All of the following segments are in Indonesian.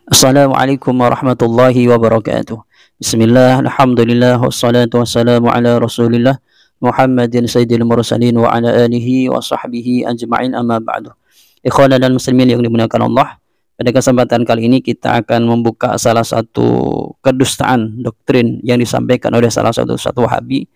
Assalamualaikum warahmatullahi wabarakatuh. Bismillah, alhamdulillah, wassalatu wassalamu ala rasulillah Muhammadin sayyidil mursalin wa ala alihi wa sahbihi ajma'in, amma ba'du. Ikhwana dan muslimin yang dimuliakan Allah, pada kesempatan kali ini kita akan membuka salah satu kedustaan doktrin yang disampaikan oleh salah satu wahabi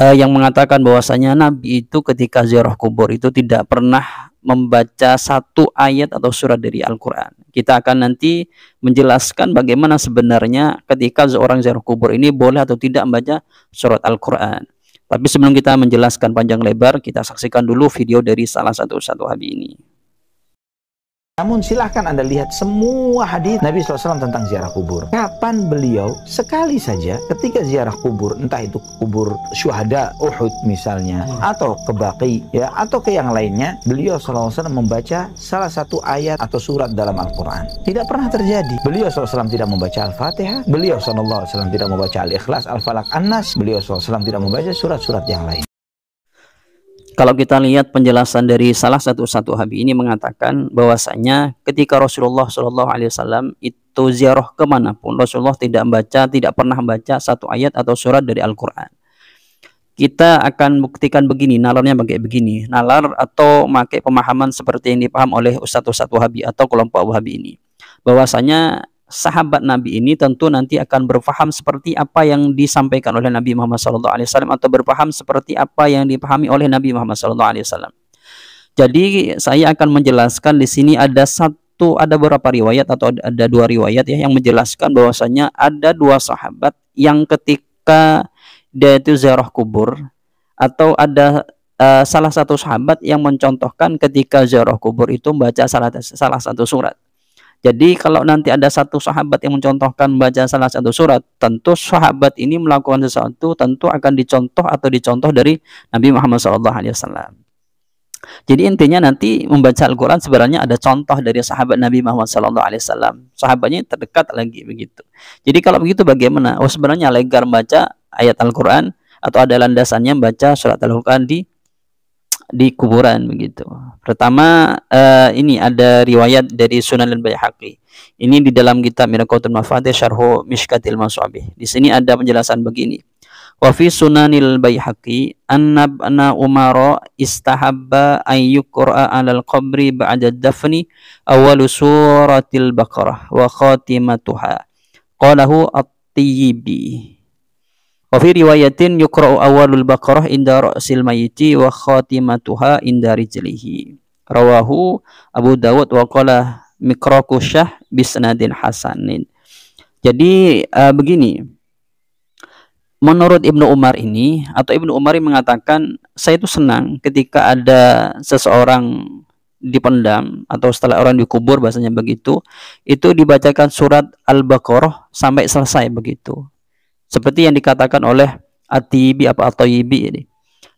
yang mengatakan bahwasanya Nabi itu ketika ziarah kubur itu tidak pernah membaca satu ayat atau surat dari Al-Quran. Kita akan nanti menjelaskan bagaimana sebenarnya ketika seorang ziarah kubur ini boleh atau tidak membaca surat Al-Quran. Tapi sebelum kita menjelaskan panjang lebar, kita saksikan dulu video dari salah satu wahabi ini. Namun silahkan Anda lihat semua hadis Nabi SAW tentang ziarah kubur. Kapan beliau sekali saja ketika ziarah kubur, entah itu kubur syuhada Uhud misalnya, atau ke Baqi ya, atau ke yang lainnya, beliau SAW membaca salah satu ayat atau surat dalam Al-Quran. Tidak pernah terjadi. Beliau SAW tidak membaca Al-Fatihah, beliau SAW tidak membaca Al-Ikhlas, Al-Falaq, An-Nas, beliau SAW tidak membaca surat-surat yang lain. Kalau kita lihat penjelasan dari salah satu wahabi ini mengatakan bahwasanya ketika Rasulullah SAW itu ziarah kemanapun, Rasulullah tidak pernah membaca satu ayat atau surat dari Al-Quran. Kita akan buktikan begini, nalarnya begini, nalar atau pakai pemahaman seperti yang dipaham oleh ustadz wahabi atau kelompok wahabi ini, bahwasanya sahabat Nabi ini tentu nanti akan berpaham seperti apa yang disampaikan oleh Nabi Muhammad SAW atau berpaham seperti apa yang dipahami oleh Nabi Muhammad SAW. Jadi saya akan menjelaskan di sini ada beberapa riwayat atau ada dua riwayat ya yang menjelaskan bahwasanya ada dua sahabat yang ketika dia itu ziarah kubur, atau ada salah satu sahabat yang mencontohkan ketika ziarah kubur itu membaca salah satu surat. Jadi kalau nanti ada satu sahabat yang mencontohkan membaca salah satu surat, tentu sahabat ini melakukan sesuatu tentu akan dicontoh dari Nabi Muhammad SAW. Jadi intinya nanti membaca Al-Quran sebenarnya ada contoh dari sahabat Nabi Muhammad SAW. Sahabatnya terdekat lagi begitu. Jadi kalau begitu bagaimana? Oh, sebenarnya legar membaca ayat Al-Quran atau ada landasannya membaca surat Al-Quran di kuburan begitu. Pertama, ini ada riwayat dari Sunan al-Baihaqi. Ini di dalam kitab Miraqatul Mafatih Syarhu Mishkatil Masabih. Di sini ada penjelasan begini. Wa fi Sunanil Baihaqi anna Umar istahabba an yuqra'a 'alal qabri ba'da dafni awwalu suratil Baqarah wa khatimatuha. Qalahu at-Tiyyibi. Wa fi riwayatin yuqra'u awwalul Baqarah inda ra'sil mayyiti wa khatimatuha inda rijlihi. Rawahu Abu Dawud wa qala Miqraqu Syah bisnadin hasanin. Jadi begini. Menurut Ibnu Umar ini, atau Ibnu Umar mengatakan, saya itu senang ketika ada seseorang dipendam atau setelah orang dikubur bahasanya begitu, itu dibacakan surat Al-Baqarah sampai selesai begitu. Seperti yang dikatakan oleh At-Tayyibi ini.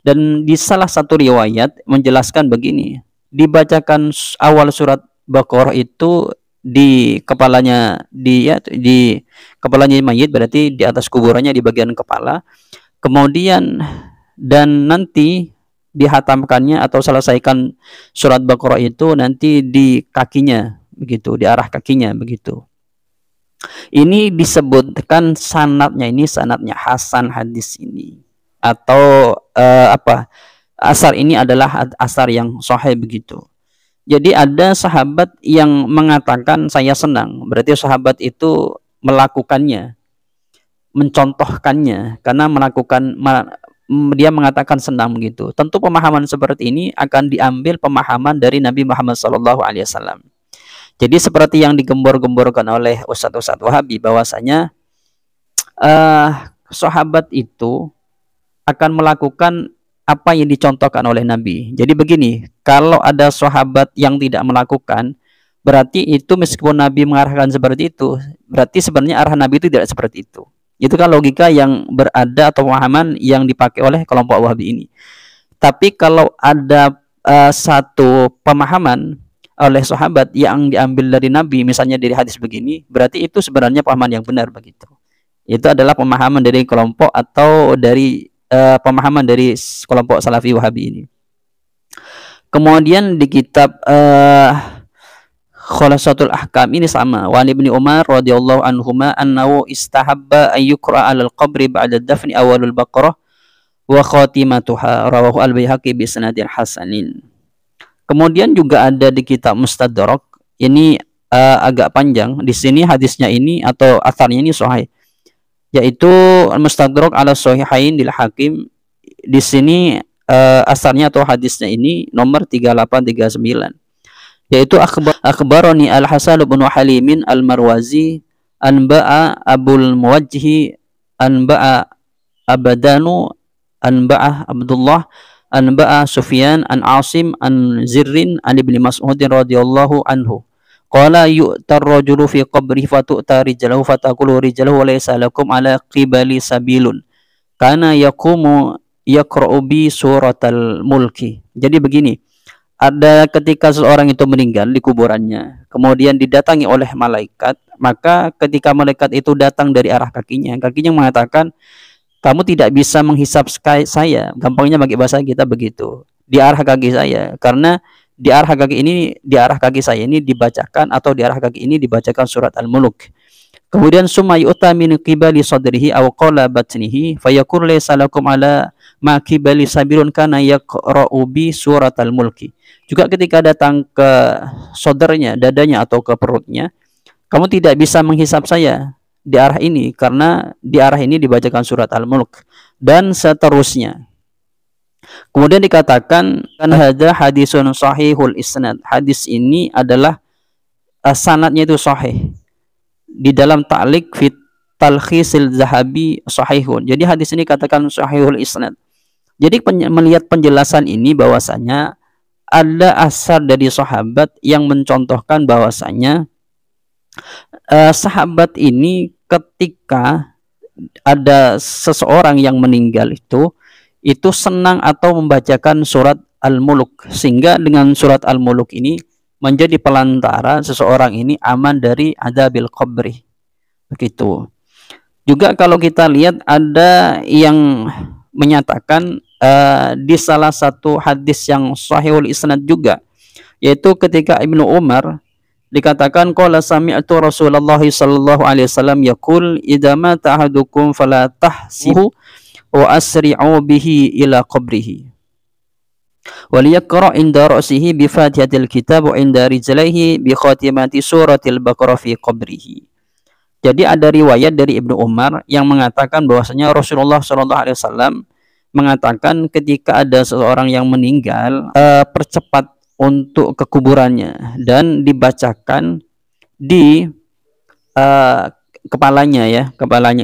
Dan di salah satu riwayat menjelaskan begini, dibacakan awal surat Baqarah itu di kepalanya di kepalanya mayit, berarti di atas kuburannya di bagian kepala. Kemudian dan nanti dihatamkannya atau selesaikan surat Baqarah itu nanti di kakinya begitu, di arah kakinya begitu. Ini disebutkan sanadnya hasan hadis ini, atau asar ini adalah asar yang sahih begitu. Jadi ada sahabat yang mengatakan saya senang, berarti sahabat itu melakukannya, mencontohkannya, karena dia mengatakan senang begitu. Tentu pemahaman seperti ini akan diambil pemahaman dari Nabi Muhammad SAW. Jadi seperti yang digembor-gemborkan oleh ustadz wahabi bahwasanya sahabat itu akan melakukan apa yang dicontohkan oleh Nabi. Jadi begini, kalau ada sahabat yang tidak melakukan, berarti itu meskipun Nabi mengarahkan seperti itu, berarti sebenarnya arah Nabi itu tidak seperti itu. Itu kan logika yang berada atau pemahaman yang dipakai oleh kelompok wahabi ini. Tapi kalau ada satu pemahaman oleh sahabat yang diambil dari Nabi, misalnya dari hadis begini, berarti itu sebenarnya pemahaman yang benar begitu. Itu adalah pemahaman dari kelompok atau dari pemahaman dari kelompok Salafi Wahabi ini. Kemudian di kitab khulasatul ahkam ini sama. Wa Ibnu Umar radhiyallahu anhuma annahu istahabba an yuqra 'alal qabri ba'da dafni awalul baqarah wa khatimatuha, rawahu al-Baihaqi bi sanadin hasanin. Kemudian juga ada di kitab Mustadrak, ini agak panjang. Di sini hadisnya ini atau atharnya ini sahih, yaitu Mustadrak ala Sahihain lil Hakim. Di sini asarnya atau hadisnya ini nomor 3839, yaitu akhbarani Al-Hasan bin Halimin Al-Marwazi anba'a Abul Muwajjih anba'a Abadanu anba'a Abdullah anba'a Sufyan an Asim an Zirrin an Ibni Mas'ud radhiyallahu anhu qala yu'tar rajulu fi qabrihi fatu'ta rijalahu fataqulu rijalahu wa laysa lakum ala qibali sabilun kana yaqumu yaqra'u bi suratal mulki. Jadi begini, ada ketika seseorang itu meninggal di kuburannya, kemudian didatangi oleh malaikat, maka ketika malaikat itu datang dari arah kakinya mengatakan, kamu tidak bisa menghisap saya, gampangnya bagi bahasa kita begitu, di arah kaki saya, karena di arah kaki saya ini dibacakan, atau di arah kaki ini dibacakan surat Al-Mulk. Kemudian summa yu'ta min qibali sadrihi aw qala batnihi fayaqul laysa lakum ala ma qibali sabilun kana yaqra'u bi suratal mulki. Juga ketika datang ke sodernya, dadanya atau ke perutnya, kamu tidak bisa menghisap saya di arah ini karena di arah ini dibacakan surat Al-Mulk, dan seterusnya. Kemudian dikatakan kan hadza hadisun sahihul isnad. Hadis ini adalah sanadnya itu sahih. Di dalam ta'liq fit talkhisil Zahabi sahihun. Jadi hadis ini katakan sahihul isnad. Jadi melihat penjelasan ini bahwasanya ada asar dari sahabat yang mencontohkan bahwasanya sahabat ini ketika ada seseorang yang meninggal itu senang atau membacakan surat Al-Mulk, sehingga dengan surat Al-Mulk ini menjadi pelantara seseorang ini aman dari adzabil qabri. Begitu. Juga kalau kita lihat ada yang menyatakan di salah satu hadis yang sahihul isnad juga, yaitu ketika Ibnu Umar dikatakan qala sami'tu Rasulullah sallallahu alaihi wasallam yaqul idza mata ahadukum fala tahsihu wa asri'u bihi ila qabrihi waliyaqra inda ra'sihi bi fatihatil kitab wa inda rijlaihi bi khatimati suratil baqarah fi qabrihi. Jadi ada riwayat dari Ibnu Umar yang mengatakan bahwasanya Rasulullah sallallahu alaihi wasallam mengatakan ketika ada seseorang yang meninggal, percepat untuk ke kuburannya dan dibacakan di kepalanya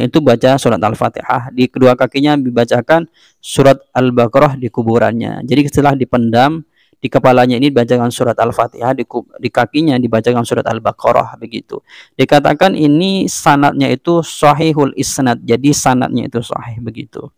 itu baca surat Al-Fatihah, di kedua kakinya dibacakan surat Al-Baqarah di kuburannya. Jadi setelah dipendam, di kepalanya ini dibacakan surat Al-Fatihah, di kakinya dibacakan surat Al-Baqarah, begitu. Dikatakan ini sanadnya itu sahihul isnad, jadi sanadnya itu sahih, begitu.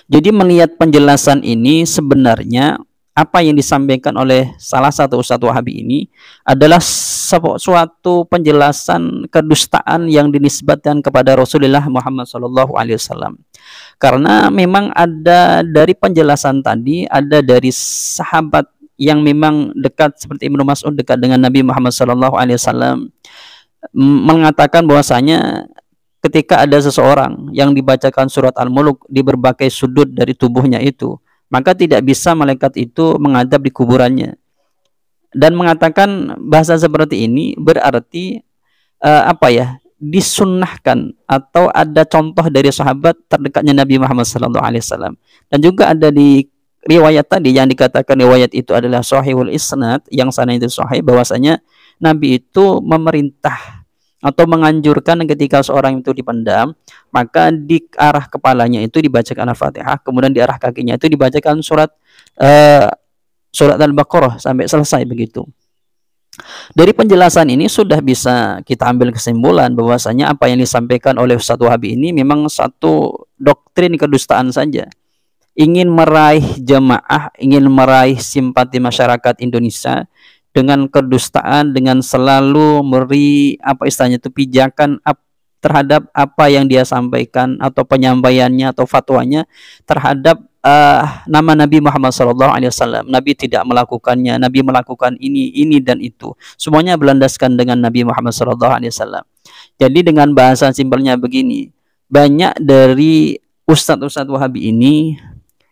Jadi melihat penjelasan ini, sebenarnya apa yang disampaikan oleh salah satu ustadz Wahabi ini adalah suatu penjelasan kedustaan yang dinisbatkan kepada Rasulullah Muhammad SAW. Karena memang ada dari penjelasan tadi, ada dari sahabat yang memang dekat seperti Ibnu Mas'ud, dekat dengan Nabi Muhammad SAW, mengatakan bahwasanya ketika ada seseorang yang dibacakan surat Al-Mulk di berbagai sudut dari tubuhnya itu, maka tidak bisa malaikat itu menghadap di kuburannya. Dan mengatakan bahasa seperti ini berarti disunnahkan, atau ada contoh dari sahabat terdekatnya Nabi Muhammad SAW. Dan juga ada di riwayat tadi yang dikatakan riwayat itu adalah sahihul isnad, yang sana itu sahih, bahwasanya Nabi itu memerintah atau menganjurkan ketika seorang itu dipendam, maka di arah kepalanya itu dibacakan Al-Fatihah, kemudian di arah kakinya itu dibacakan surat Al-Baqarah sampai selesai, begitu. Dari penjelasan ini sudah bisa kita ambil kesimpulan bahwasanya apa yang disampaikan oleh Ustadz Wahabi ini memang satu doktrin kedustaan saja. Ingin meraih jamaah, ingin meraih simpati masyarakat Indonesia dengan kedustaan, dengan selalu beri pijakan terhadap apa yang dia sampaikan atau penyampaiannya atau fatwanya terhadap nama Nabi Muhammad SAW. Nabi tidak melakukannya, Nabi melakukan ini dan itu. Semuanya berlandaskan dengan Nabi Muhammad SAW. Jadi dengan bahasa simpelnya begini, banyak dari ustadz-ustadz Wahabi ini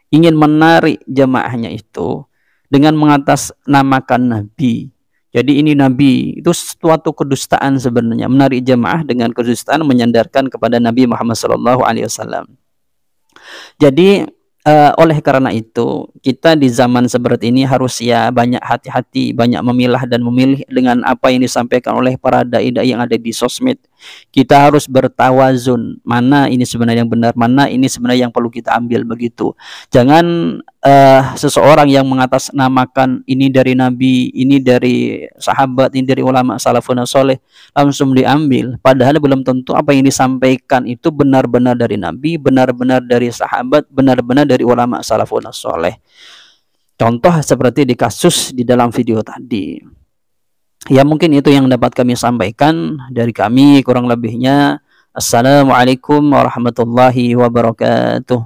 ingin menarik jemaahnya itu dengan mengatasnamakan Nabi. Jadi ini Nabi, itu suatu kedustaan sebenarnya. Menarik jemaah dengan kedustaan menyandarkan kepada Nabi Muhammad SAW. Jadi oleh karena itu kita di zaman seperti ini harus ya banyak hati-hati, banyak memilah dan memilih dengan apa yang disampaikan oleh para dai-dai yang ada di sosmed. Kita harus bertawazun, mana ini sebenarnya yang benar, mana ini sebenarnya yang perlu kita ambil begitu. Jangan seseorang yang mengatasnamakan ini dari Nabi, ini dari sahabat, ini dari ulama salafun soleh langsung diambil, padahal belum tentu apa yang disampaikan itu benar-benar dari Nabi, benar-benar dari sahabat, benar-benar dari ulama salafun soleh. Contoh seperti di kasus di dalam video tadi. Ya mungkin itu yang dapat kami sampaikan dari kami, kurang lebihnya assalamualaikum warahmatullahi wabarakatuh.